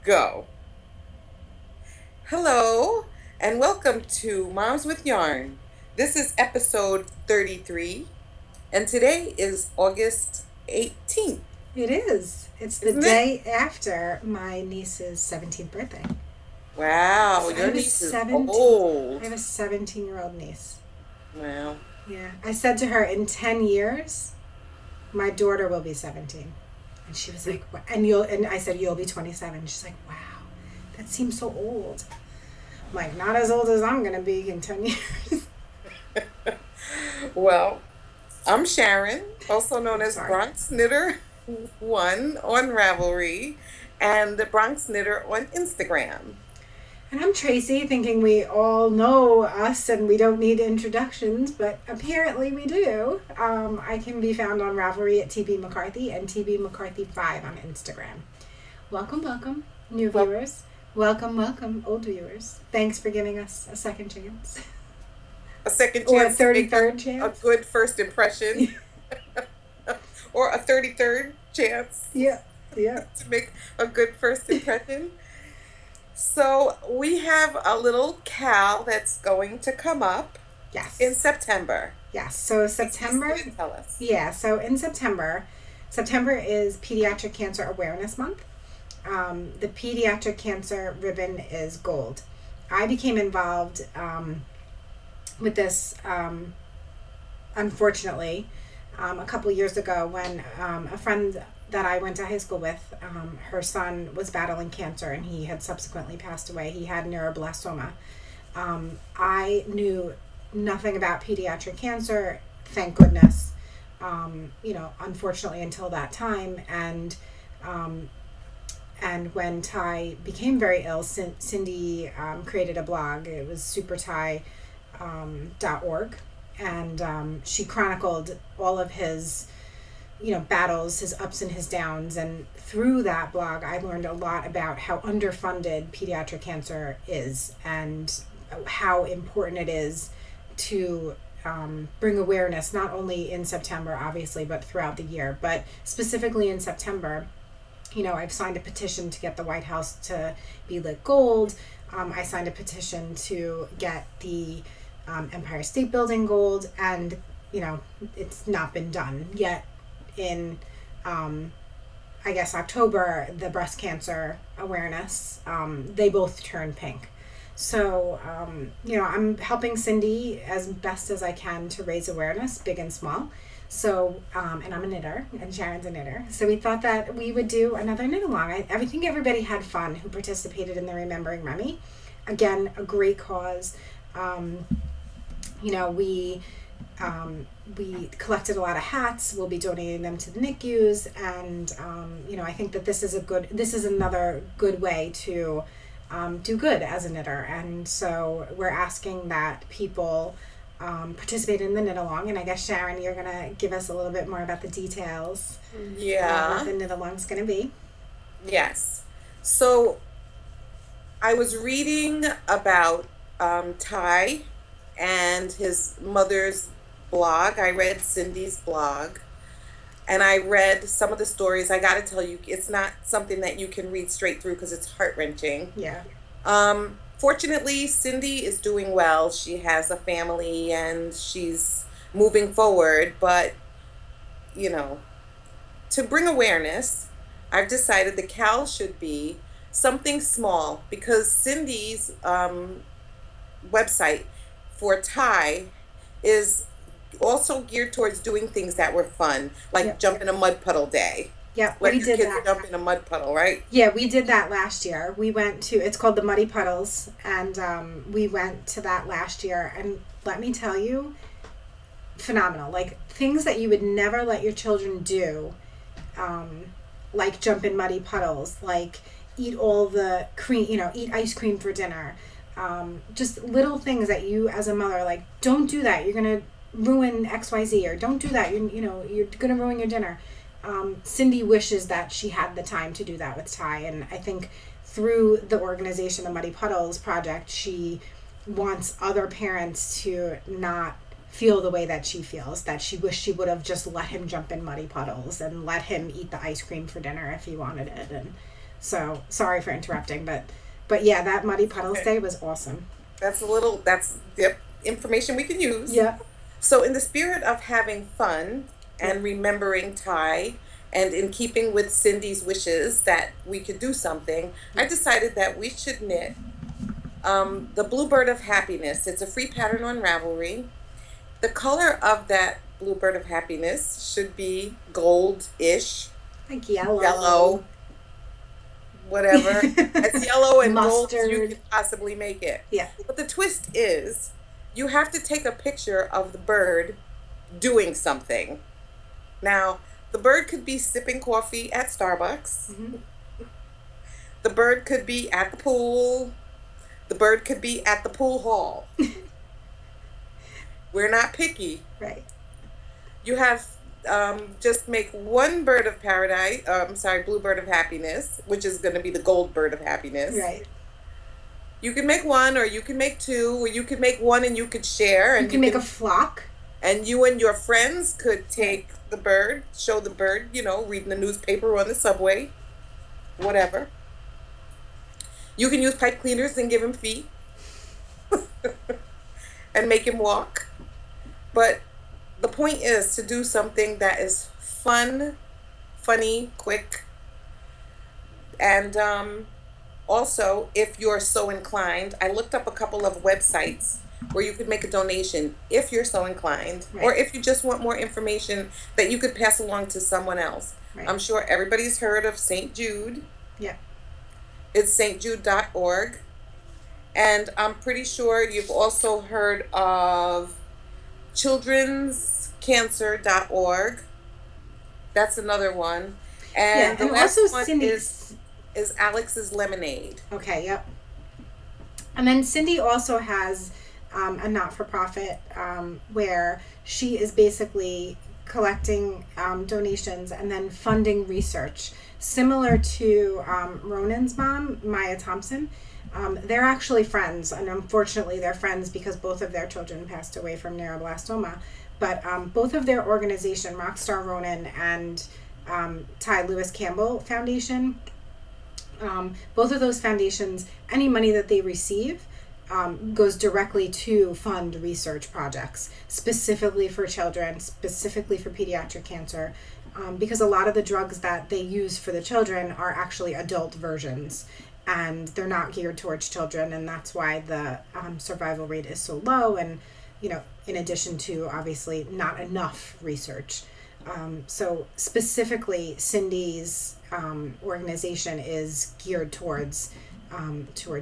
Go. Hello, and welcome to Moms with Yarn. This is episode 33, and today is August 18th, It is. It's the isn't it? day after my niece's 17th birthday. Wow, I your have a niece is 17 I old. have a 17-year-old niece. Wow. Yeah. I said to her in 10 years, my daughter will be 17. And she was like, and I said you'll be 27. She's like, "Wow. That seems so old." I'm like, "Not as old as I'm going to be in 10 years." Well, I'm Sharon, also known I'm as sorry. Bronx Knitter One on Ravelry, and the Bronx Knitter on Instagram. And I'm Tracy, thinking we all know us and we don't need introductions, but apparently we do. I can be found on Ravelry at TB McCarthy and TB McCarthy5 on Instagram. Welcome, welcome, new Well, viewers. Welcome, welcome, old viewers. Thanks for giving us a second chance. a second Or a chance to make 33rd a chance. good first impression, or a 33rd chance Yeah, yeah. to make a good first impression. So we have a little Cal that's going to come up in Yes, September. yes. So He's going September, to tell us. yeah, so in September, September is Pediatric Cancer Awareness Month. The pediatric cancer ribbon is gold. I became involved with this, unfortunately, a couple years ago when a friend that I went to high school with, her son was battling cancer and he had subsequently passed away. He had neuroblastoma. I knew nothing about pediatric cancer, thank goodness, unfortunately until that time. Um, and when Ty became very ill, Cindy created a blog. It was superty.org. And she chronicled all of his, battles, his ups and his downs. And through that blog, I learned a lot about how underfunded pediatric cancer is and how important it is to bring awareness, not only in September, obviously, but throughout the year. But specifically in September, I've signed a petition to get the White House to be lit gold. I signed a petition to get the Empire State Building gold, and it's not been done yet. In I guess October, the breast cancer awareness, they both turn pink. So, I'm helping Cindy as best as I can to raise awareness, big and small. So, and I'm a knitter, and Sharon's a knitter. So we thought that we would do another knit along. I think everybody had fun who participated in the Remembering Remy. Again, a great cause. Um, we we collected a lot of hats. We'll be donating them to the NICUs, and I think that this is another good way to do good as a knitter. And so we're asking that people participate in the knit along. And I guess Sharon, you're gonna give us a little bit more about the details of what Yeah. the knit along's gonna be. Yes. So I was reading about Ty and his mother's blog. I read Cindy's blog, and I read some of the stories. I got to tell you, it's not something that you can read straight through because it's heart-wrenching. Yeah, Fortunately, Cindy is doing well. She has a family and she's moving forward, but you know, to bring awareness, I've decided the Cal should be something small because Cindy's website for Thai is also geared towards doing things that were fun, like yep, jump in a mud puddle day. yep. Let We your did kids that. jump in a mud puddle, right? Yeah, we did that last year. We went to, it's called the Muddy Puddles, and we went to that last year. And let me tell you, phenomenal. Like things that you would never let your children do, um, like jump in muddy puddles, like eat all the cream, eat ice cream for dinner. Just little things that you, as a mother, like, don't do that. You're going to ruin XYZ, or don't do that. You're going to ruin your dinner. Cindy wishes that she had the time to do that with Ty. And I think through the organization, the Muddy Puddles Project, she wants other parents to not feel the way that she feels, that she wished she would have just let him jump in muddy puddles and let him eat the ice cream for dinner if he wanted it. And So sorry for interrupting, but yeah, that Muddy Puddles Day was awesome. That's the information we can use. Yeah. So, in the spirit of having fun Yeah. and remembering Ty, and in keeping with Cindy's wishes that we could do something, I decided that we should knit the Bluebird of Happiness. It's a free pattern on Ravelry. The color of that Bluebird of Happiness should be gold-ish, Like yellow. yellow, whatever, as yellow and gold as you Mustard. can possibly make it. Yeah. But the twist is you have to take a picture of the bird doing something. Now, the bird could be sipping coffee at Starbucks. Mhm. The bird could be at the pool. The bird could be at the pool hall. We're not picky. Right. You have just make one bird of paradise. Bluebird of happiness, which is going to be the gold bird of happiness. Right. You can make one, or you can make two, or you can make one and you could share. And You can make a flock. and you and your friends could take the bird, show the bird, reading the newspaper on the subway, whatever. You can use pipe cleaners and give him feet and make him walk. But the point is to do something that is fun, funny, quick, and also, if you're so inclined, I looked up a couple of websites where you could make a donation if you're so inclined, or Right. if you just want more information that you could pass along to someone else. Right. I'm sure everybody's heard of St. Jude. Yeah. It's stjude.org. And I'm pretty sure you've also heard of childrenscancer.org. That's another one. Yeah, And the and last also one Cindy's. is Alex's Lemonade. Okay, yep. And then Cindy also has a not-for-profit where she is basically collecting donations and then funding research, similar to Ronan's mom, Maya Thompson. They're actually friends, and unfortunately they're friends because both of their children passed away from neuroblastoma. But both of their organization, Rockstar Ronan and Ty Lewis Campbell Foundation, both of those foundations, any money that they receive goes directly to fund research projects, specifically for children, specifically for pediatric cancer, because a lot of the drugs that they use for the children are actually adult versions, and they're not geared towards children, and that's why the survival rate is so low, and in addition to obviously not enough research. So specifically, Cindy's organization is geared towards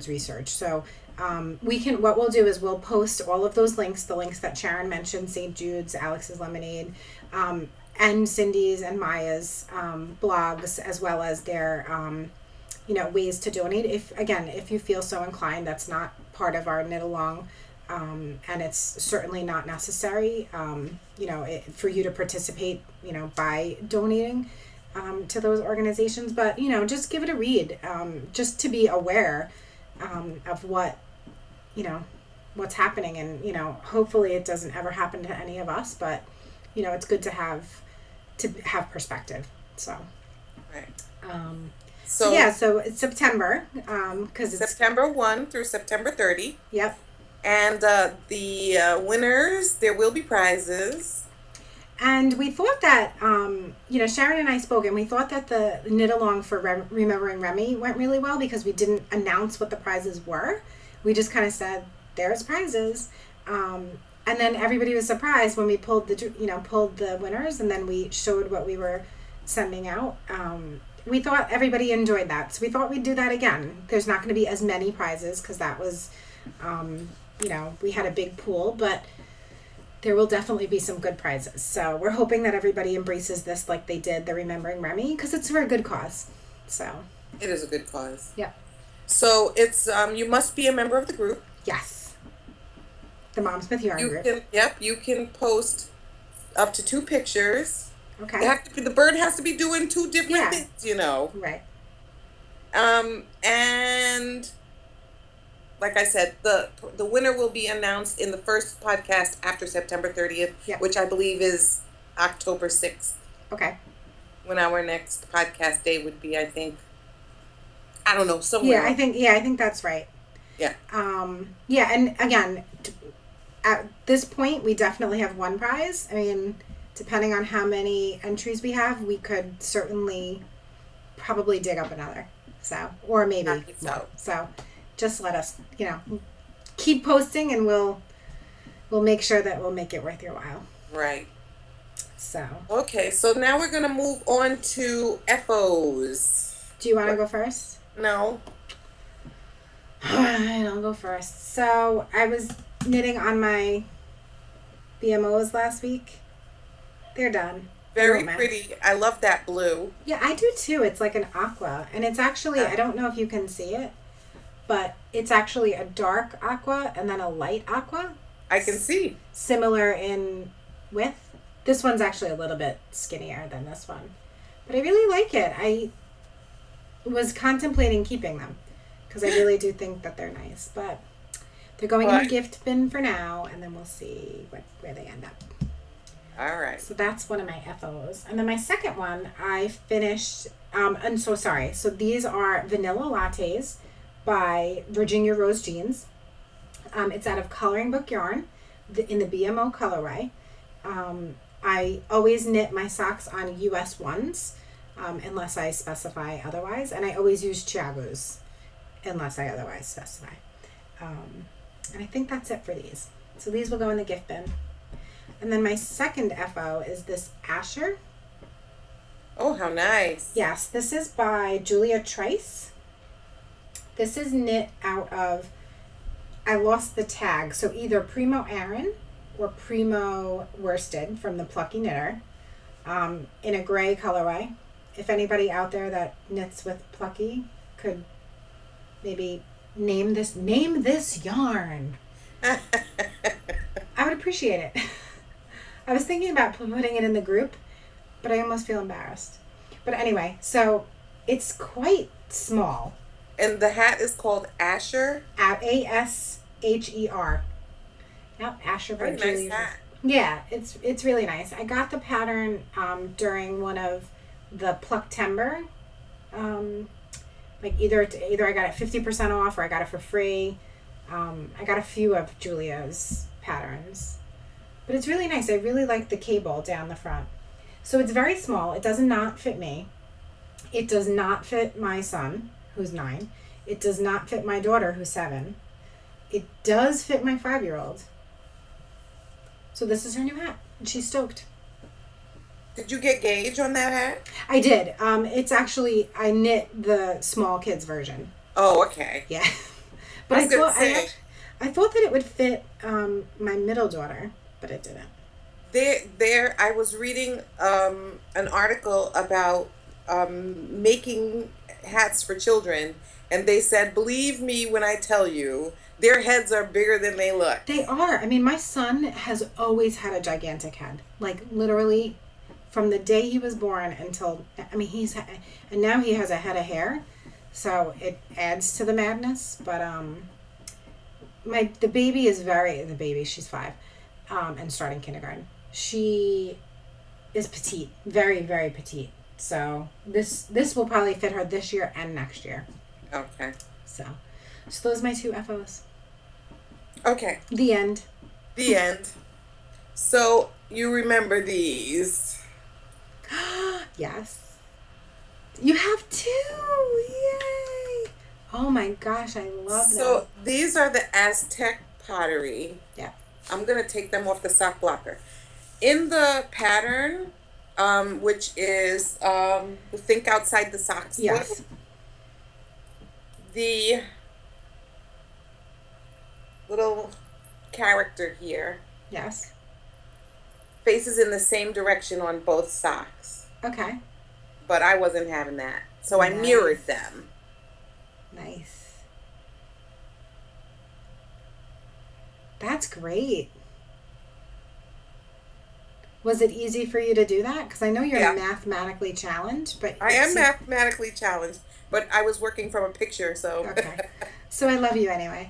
research. So what we'll do is we'll post all of those links, the links that Sharon mentioned, St. Jude's, Alex's Lemonade, and Cindy's and Maya's blogs, as well as their ways to donate. If you feel so inclined, that's not part of our knit along. And it's certainly not necessary, for you to participate, by donating to those organizations. But, just give it a read, just to be aware of what, what's happening. And, hopefully it doesn't ever happen to any of us. But, it's good to have perspective. So, Right. so it's September, because it's September 1 through September 30. Yep. And the winners, there will be prizes. And we thought that, Sharon and I spoke, and we thought that the knit along for Remembering Remy went really well because we didn't announce what the prizes were. We just kind of said, "There's prizes," and then everybody was surprised when we pulled the winners, and then we showed what we were sending out. We thought everybody enjoyed that, so we thought we'd do that again. There's not going to be as many prizes because that was. We had a big pool, but there will definitely be some good prizes. So we're hoping that everybody embraces this like they did the Remembering Remy, because it's for a good cause. So It is a good cause. yeah. So it's you must be a member of the group. Yes. The Mom Smith Yarn Group. You can post up to 2 pictures. Okay. The bird has to be doing 2 different Yeah. things, Right. And like I said, the winner will be announced in the first podcast after September 30th, Yeah. which I believe is October 6th, Okay. when our next podcast day would be, I think. I don't know, Yeah, somewhere. I think that's right. Yeah. Yeah, and again, at this point, we definitely have one prize. I mean, depending on how many entries we have, we could certainly probably dig up another. So, or I maybe think more. so. So, just let us, keep posting, and we'll make sure that we'll make it worth your while. Right. So, Okay, so now we're gonna move on to FOs. do you want to What? go first? No. All right, I'll go first. So, I was knitting on my BMOs last week. They're done. They Very don't match. pretty. I love that blue. Yeah, I do too. It's like an aqua, and it's actually, Yeah, I don't know if you can see it, but it's actually a dark aqua and then a light aqua, I can see. similar in width. This one's actually a little bit skinnier than this one, but I really like it. I was contemplating keeping them because I really do think that they're nice, but they're going in the But gift bin for now, and then we'll see where they end up. all right. So that's one of my FOs. And then my second one, I finished, I'm so sorry. So these are Vanilla Lattes by Virginia Rose Jeans. It's out of Coloring Book Yarn in the BMO colorway. I always knit my socks on US ones, unless I specify otherwise. And I always use Chiago's unless I otherwise specify. And I think that's it for these. So these will go in the gift bin. And then my second FO is this Asher. Oh, how nice. Yes, this is by Julia Trice. This is knit out of, I lost the tag, so either Primo Aran or Primo Worsted from the Plucky Knitter, in a gray colorway. If anybody out there that knits with Plucky could maybe name this yarn, I would appreciate it. I was thinking about putting it in the group, but I almost feel embarrassed. But anyway, so it's quite small. And the hat is called Asher. At ASHER. Yep, Asher by Very nice Julia. hat. Yeah, it's really nice. I got the pattern during one of the Plucktember. Like either I got it 50% off or I got it for free. I got a few of Julia's patterns. But it's really nice. I really like the cable down the front. So it's very small. It does not fit me. It does not fit my son, who's 9. It does not fit my daughter, who's 7. It does fit my 5-year-old. So this is her new hat. And she's stoked. Did you get gauge on that hat? I did. It's actually, I knit the small kids version. Oh, okay. Yeah. But I was gonna say, I thought that it would fit my middle daughter, but it didn't. I was reading an article about making hats for children, and they said, believe me when I tell you, their heads are bigger than they look. They are. I mean, my son has always had a gigantic head. Like, literally, from the day he was born until, I mean, and now he has a head of hair, so it adds to the madness. But the baby, she's 5, and starting kindergarten. She is petite, very, very petite. So this will probably fit her this year and next year. Okay. So those are my 2 FOs. Okay. The end. The end. So you remember these. Yes. You have 2. Yay. Oh my gosh, I love them. So these are the Aztec pottery. Yeah. I'm going to take them off the sock blocker. In the pattern, which is Think Outside the Sock Split, Yes. the little character here Yes. faces in the same direction on both socks. Okay. But I wasn't having that. So I Nice. mirrored them. Nice. That's great. Was it easy for you to do that? Because I know you're Yeah. mathematically challenged, but I am mathematically challenged, but I was working from a picture, so. Okay. So I love you anyway.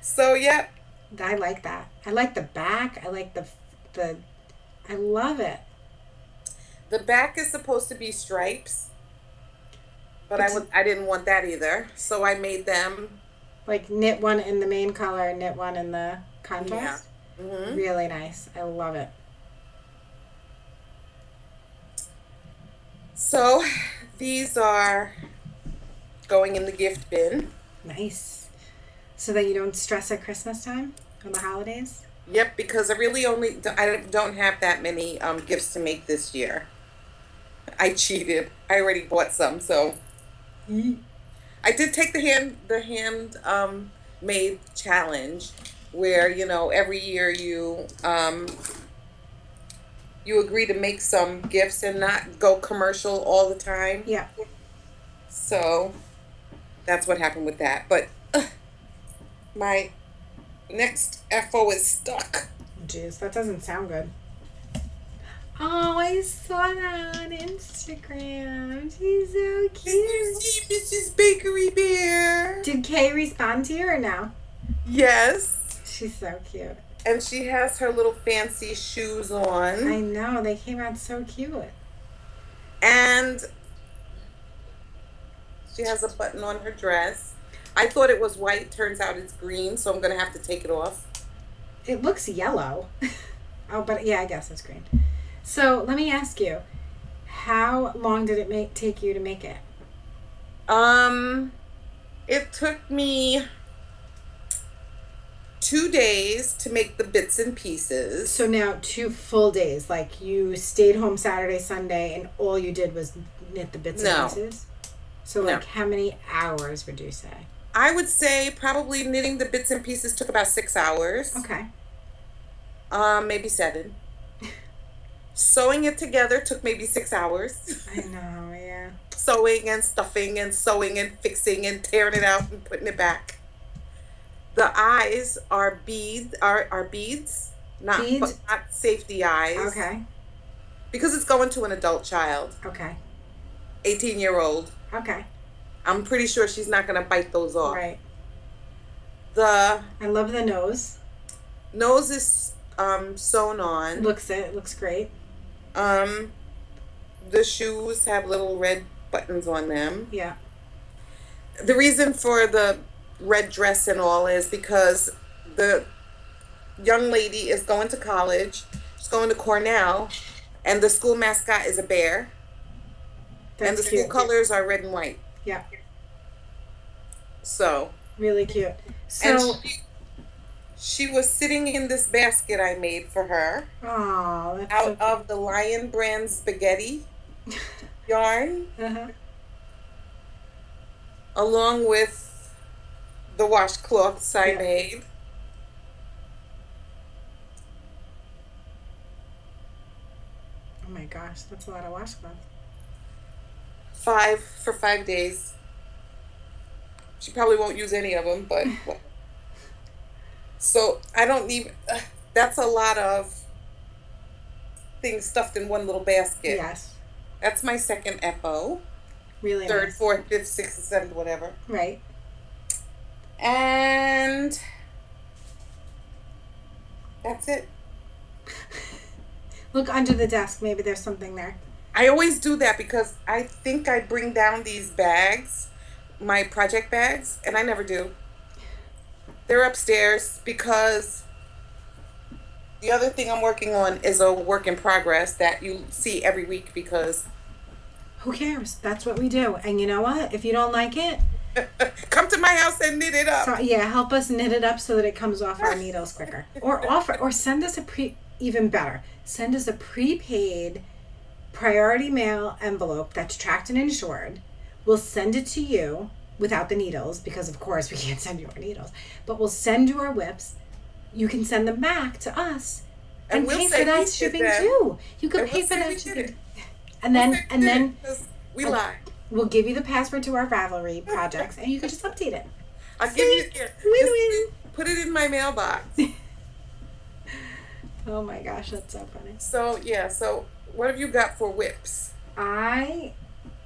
So, yeah. I like that. I like the back. I like the I love it. The back is supposed to be stripes. But I didn't want that either. So I made them. Like knit one in the main color, knit one in the Yeah. contrast. Hmm. Really nice. I love it. So these are going in the gift bin. Nice. So that you don't stress at Christmas time or the holidays. Yep, because I don't have that many gifts to make this year. I cheated. I already bought some, so I did take the hand made challenge where, every year you agree to make some gifts and not go commercial all the time. Yeah. So that's what happened with that. But my next FO is stuck. Jeez, that doesn't sound good. Oh, I saw that on Instagram. She's so Can you cute. see Mrs. Bakery Bear? Did Kay respond to you or no? Yes. She's so cute. And she has her little fancy shoes I on. know, they came out so cute. And she has a button on her dress. I thought it was white. Turns out it's green, so I'm going to have to take it off. It looks yellow. Oh, but yeah, I guess it's green. So let me ask you, how long did it take you to make it? It took me 2 days to make the bits and pieces. So now 2 full days, like you stayed home Saturday, Sunday, and all you did was knit the bits and No. pieces? So No. like how many hours would you say? I would say probably knitting the bits and pieces took about 6 hours. Okay. Maybe 7. Sewing it together took maybe 6 hours. I know, yeah. Sewing and stuffing and sewing and fixing and tearing it out and putting it back. The eyes are beads, Beads? but not safety eyes. Okay. Because it's going to an adult child, Okay. 18-year-old. Okay. I'm pretty sure she's not going to bite those off. Right. The I love the nose. nose is sewn on. It looks great. The shoes have little red buttons on them. Yeah. The reason for the red dress and all is because the young lady is going to college. She's going to Cornell, and the school mascot is a bear. And the That's school cute. colors are red and white. Yeah. So, Really cute. and So, she was sitting in this basket I made for her oh, that's out so of the Lion Brand spaghetti yarn, cute. Uh-huh. along with the washcloths I Yeah. made. Oh my gosh, that's a lot of washcloth. 5 days. She probably won't use any of them, but so I don't even. That's a lot of things stuffed in one little basket. Yes. That's my second FO. Really Third, nice. fourth, fifth, sixth, seventh, whatever. Right. And that's it. Look under the desk. Maybe there's something there. I always do that because I think I bring down these bags, my project bags, and I never do. They're upstairs because the other thing I'm working on is a work in progress that you see every week because Who cares? That's what we do. And you know what? If you don't like it, come to my house and knit it up. so, yeah, help us knit it up so that it comes off our needles quicker. Or send us even better. Send us a prepaid priority mail envelope that's tracked and insured. We'll send it to you without the needles because of course we can't send you our needles. But we'll send you our whips. You can send them back to us and we'll pay say for that we did shipping them. too. You could And pay we'll for say that we did shipping. it. And then We lie. we'll give you the password to our Ravelry projects and you can just update it. I'll give you Win-win. put it in my mailbox. Oh my gosh, that's so funny. So yeah, so what have you got for whips? I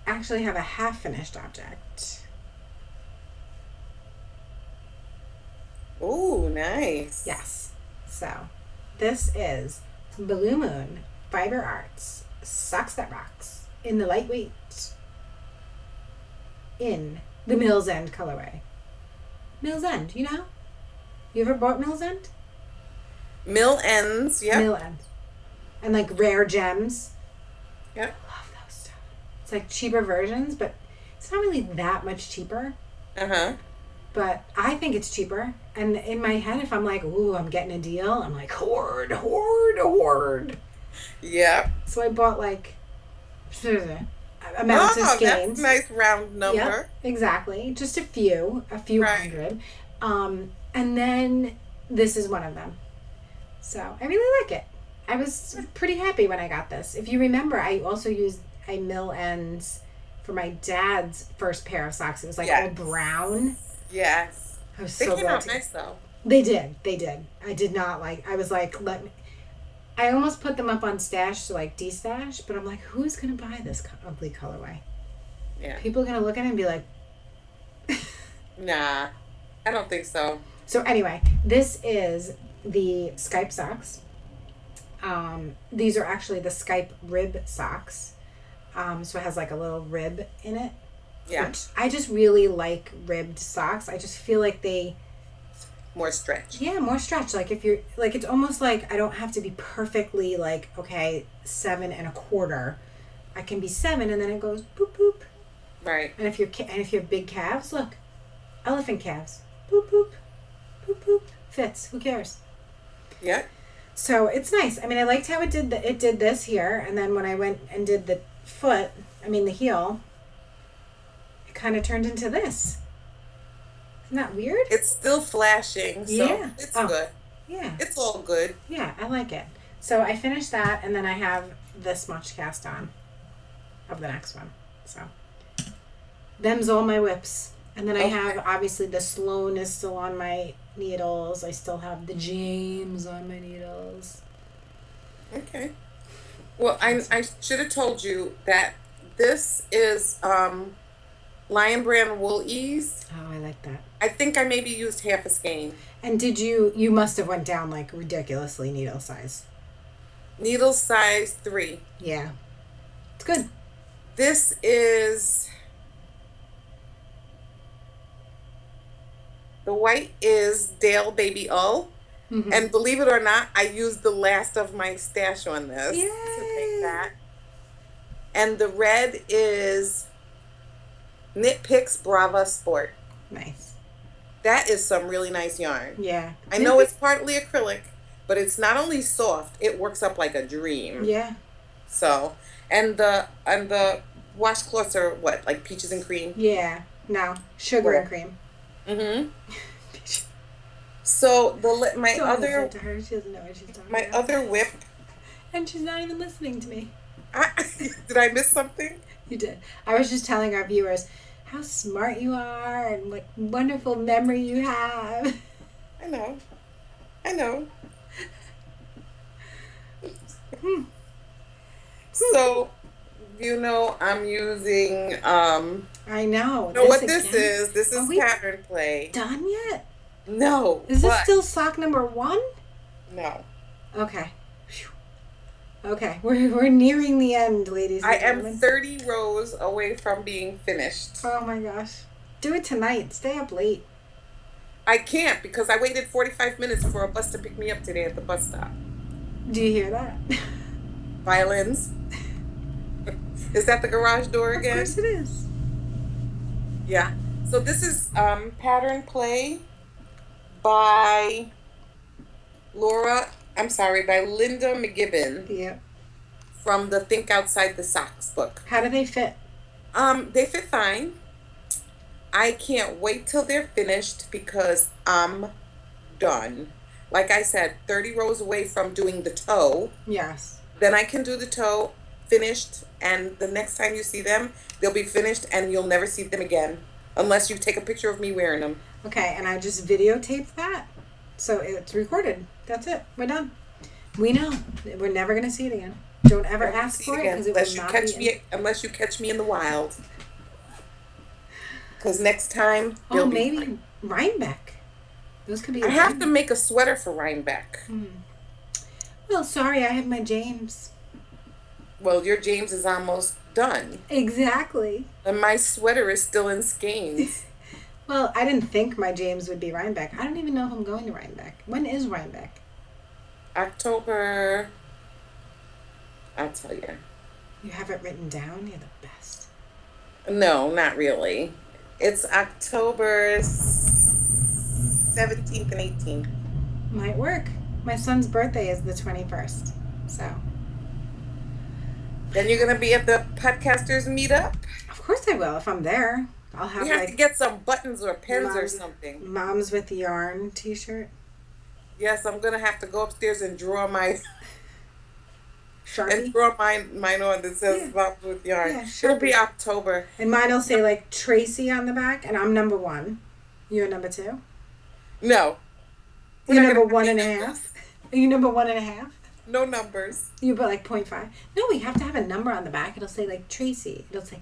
actually have a half finished object. Ooh, nice. Yes. So this is Blue Moon Fiber Arts Socks That Rocks in the lightweight in the Mills End colorway. Mills End, you know? You ever bought Mills End? Mill ends. Yep. Mill End. And like Rare Gems. Yep. Love those stuff. It's like cheaper versions, but it's not really that much cheaper. Uh-huh. But I think it's cheaper. And in my head, if I'm like, ooh, I'm getting a deal, I'm like, hoard, hoard, hoard. Yep. So I bought like amounts of skeins. That's a nice round number. Yep, exactly. Just a few Right. hundred. And then this is one of them. So I really like it. I was pretty happy when I got this. If you remember, I also used a Mill Ends for my dad's first pair of socks. It was like all brown. Yes. I was They so came glad out to. nice though. They did. I did not like. I was like, let me. I almost put them up on stash to like destash, but I'm like, who's gonna buy this ugly colorway? Yeah. People are gonna look at it and be like. Nah, I don't think so. So anyway, this is the Skype socks. These are actually the Skype rib socks. So it has like a little rib in it. Yeah. Which I just really like ribbed socks. I just feel like More stretch. yeah, more stretch. Like if you're like, it's almost like I don't have to be perfectly like, okay, 7 1/4. I can be 7 and then it goes boop boop. Right. And if you have big calves, look, elephant calves, boop boop, boop boop, fits. Who cares? Yep. So it's nice. I mean, I liked how it did this here, and then when I went and did the the heel, it kind of turned into this. Isn't that weird? It's still flashing, so Yeah. it's Oh. good. Yeah. It's all good. Yeah, I like it. So I finished that, and then I have this much cast on of the next one. So them's all my whips. And then I have, obviously, the Sloan is still on my needles. I still have the James on my needles. Okay. Well, I should have told you that this is Lion Brand Wool Ease. Oh, I like that. I think I maybe used half a skein. And you must have went down like ridiculously needle size. Needle size 3. Yeah. It's good. This is the white is Dale Baby O. Mm-hmm. And believe it or not, I used the last of my stash on this to Yay. make that. And the red is Knit Picks Brava Sport. Nice. That is some really nice yarn. Yeah. I know it's partly acrylic, but it's not only soft, it works up like a dream. Yeah. So, and the washcloths are what, like peaches and cream? Yeah. No. Sugar Yeah. and cream. Mm-hmm. So my Don't other listen to her. She doesn't know what she's talking my about. other whip. And she's not even listening to me. Did I miss something? You did. I was just telling our viewers how smart you are and what wonderful memory you have. I know. So, I'm using I know. what this is. This Are is we pattern play. done yet? No. Is this but- still sock number 1? No. Okay. Phew. Okay. We're nearing the end, ladies and I am gentlemen. 30 rows away from being finished. Oh my gosh. Do it tonight. Stay up late. I can't because I waited 45 minutes for a bus to pick me up today at the bus stop. Do you hear that? Violins. Is that the garage door Of again? course it is. Yeah. So this is Pattern Play by by Linda McGibbon Yeah. from the Think Outside the Socks book. How do they fit? They fit fine. I can't wait till they're finished because I'm done. Like I said, 30 rows away from doing the toe. Yes. Then I can do the toe finished, and the next time you see them, they'll be finished and you'll never see them again unless you take a picture of me wearing them. Okay, and I just videotaped that. So it's recorded. That's it. We're done. We know. We're never going to see it again. Don't ever Never ask see for it again because it unless will you not catch be me unless you catch me in the wild. Because next time Oh, they'll be maybe fine. Rhinebeck. Those could be. I have to make a sweater for Rhinebeck. Well, sorry, I have my James. Well, your James is almost done. Exactly. And my sweater is still in skeins. Well, I didn't think my James would be Rhinebeck. I don't even know if I'm going to Rhinebeck. When is Rhinebeck? October, I'll tell you. You have it written down? You're the best. No, not really. It's October 17th and 18th. Might work. My son's birthday is the 21st. So. Then you're going to be at the podcasters meetup? Of course I will if I'm there. I'll have We have like to get some buttons or pins or Moms- something. Moms with Yarn t-shirt. Yes, I'm going to have to go upstairs and draw mine Sharpie. mine on that says Yeah. Moms with Yarn. Yeah, It'll be Sharpie. October. And mine will say like Tracy on the back, and I'm number 1. You're number 2. No. We're You're not number gonna one have and a any half. Are you number 1.5? No numbers. You put like 0.5. No, we have to have a number on the back. It'll say like Tracy. It'll say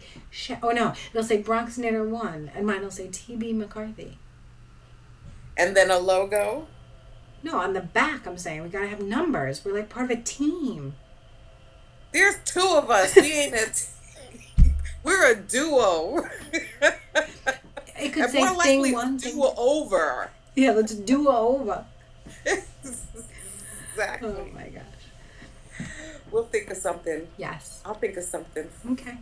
it'll say Bronx Knitter 1, and mine will say TB McCarthy. And then a logo. No, on the back I'm saying we gotta have numbers. We're like part of a team. There's 2 of us. We ain't a we're a duo. It could And say more thing likely one, thing. duo over. Yeah, let's do over. Exactly. Oh my gosh. We'll think of something. Yes. I'll think of something. Okay.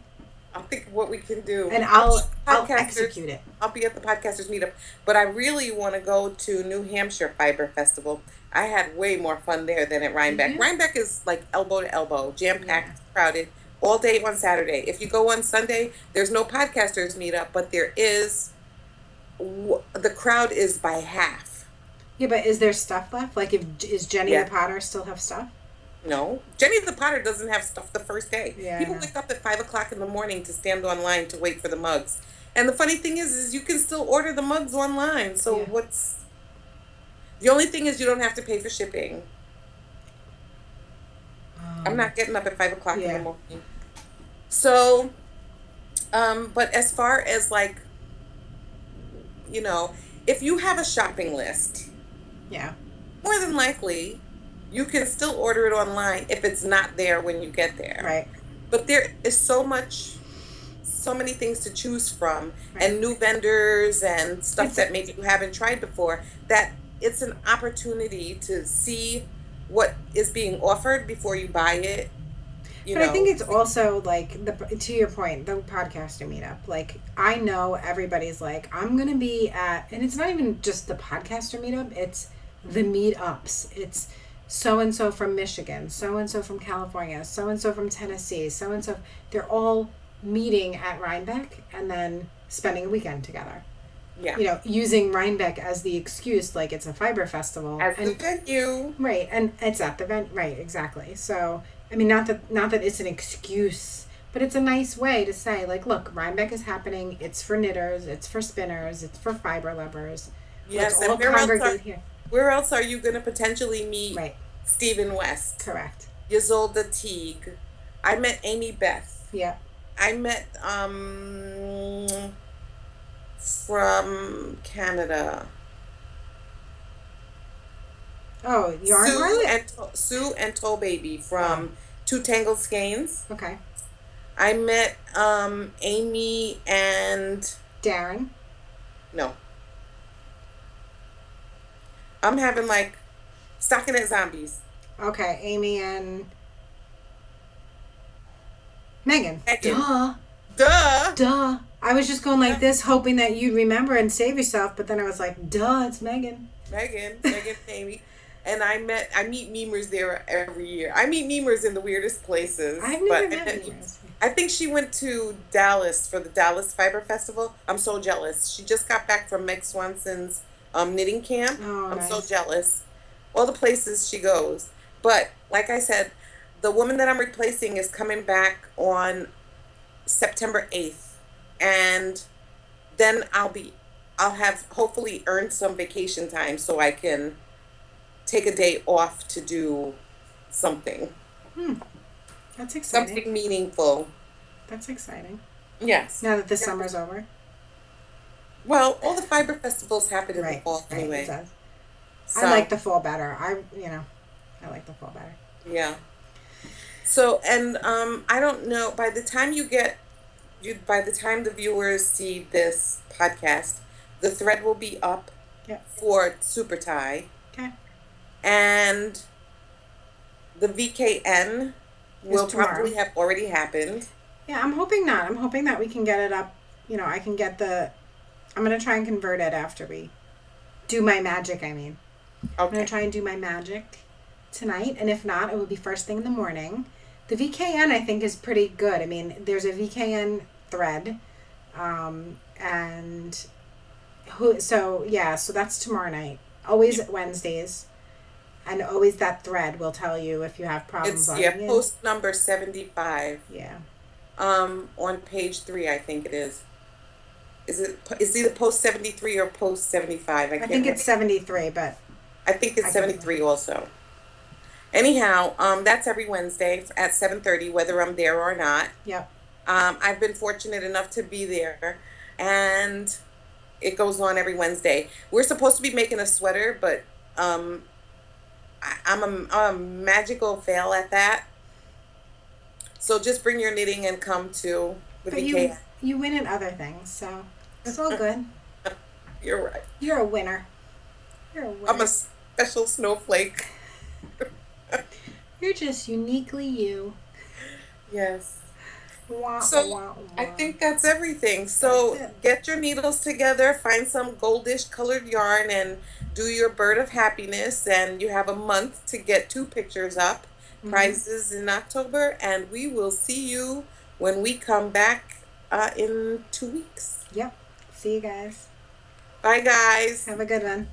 I'll think of what we can do. And I'll Podcasters- execute it. I'll be at the podcasters meetup, but I really want to go to New Hampshire Fiber Festival. I had way more fun there than at Rhinebeck. Mhm. Rhinebeck is like elbow to elbow, jam packed, crowded, all day on Saturday. If you go on Sunday, there's no podcasters meetup, but there is. The crowd is by half. Yeah, but is there stuff left? Like, is Jenny Yeah. the Potter still have stuff? No, Jenny the Potter doesn't have stuff the first day. Yeah, I People know. wake up at 5 o'clock in the morning to stand online to wait for the mugs. And the funny thing is you can still order the mugs online. So Yeah. the only thing is you don't have to pay for shipping. I'm not getting up at 5 o'clock in Yeah. the morning. So, but as far as like, if you have a shopping list, Yeah. more than likely you can still order it online if it's not there when you get there. Right. But there is so many things to choose from, Right. and new vendors and stuff It's- that maybe you haven't tried before, that it's an opportunity to see what is being offered before you buy it. But I think it's also like to your point, the podcaster meetup. Like I know everybody's like, I'm gonna be at, and it's not even just the podcaster meetup. It's the meetups. It's so and so from Michigan, so and so from California, so and so from Tennessee, so and so. They're all meeting at Rhinebeck and then spending a weekend together. Yeah. Using Rhinebeck as the excuse, like it's a fiber festival. As the and venue. Right, and it's at the event. Right, exactly. So, I mean, not that it's an excuse, but it's a nice way to say, like, look, Rhinebeck is happening. It's for knitters. It's for spinners. It's for fiber lovers. Yes, Let's all and congregate here. where else are you going to potentially meet Right, Stephen West, correct. Ysolda Teague? I met Amy Beth. Yeah. I met from Canada. Oh, yarn Sue Violet? and Sue and Toe Baby from Two Tangled Skeins. Okay. I met Amy and Darren. no. I'm having like Stockinette Zombies. Okay, Amy and Megan. Megan. Duh. Duh. Duh. I was just going like this, hoping that you'd remember and save yourself, but then I was like, duh, it's Megan. Megan and Amy. And I meet memers there every year. I meet memers in the weirdest places. I've never but met Memers. I think she went to Dallas for the Dallas Fiber Festival. I'm so jealous. She just got back from Meg Swanson's knitting camp. Oh, I'm so nice. jealous. All the places she goes. But like I said, the woman that I'm replacing is coming back on September 8th. And then I'll have hopefully earned some vacation time so I can take a day off to do something. That's exciting. Something meaningful. That's exciting. Yes. Now that the summer's over. Well, all the fiber festivals happen in the Right. fall Right, anyway. it does. So, I like the fall better. I like the fall better. yeah. So, and I don't know, by the time the viewers see this podcast, the thread will be up Yep. for Super Tie, Okay. and the VKN will tomorrow. probably have already happened. Yeah, I'm hoping not. I'm hoping that we can get it up. I can get I'm going to try and convert it after we do my magic, I mean. I'm going Okay. to try and do my magic tonight, and if not, it will be first thing in the morning. The VKN, I think, is pretty good. I mean, there's a VKN thread, and so that's tomorrow night. Always Wednesdays, and always that thread will tell you if you have problems It's, logging in. post number 75, Yeah. on page 3, I think it is. Is either post 73 or post 75? I think it's 73, but I think it's I can- 73 also. Anyhow, that's every Wednesday at 7:30, whether I'm there or not. yep. I've been fortunate enough to be there, and it goes on every Wednesday. We're supposed to be making a sweater, but I'm a magical fail at that. So just bring your knitting and come to the But VK. you win at other things, so it's all good. You're right. You're a winner. You're a winner. I'm a special snowflake. You're just uniquely you. Yes. Wah, So wah, I wah. think that's everything. So That's it. get your needles together, find some goldish colored yarn, and do your bird of happiness. And you have a month to get 2 pictures up. Prizes in October, and we will see you when we come back in 2 weeks. Yep. See you guys. Bye, guys. Have a good one.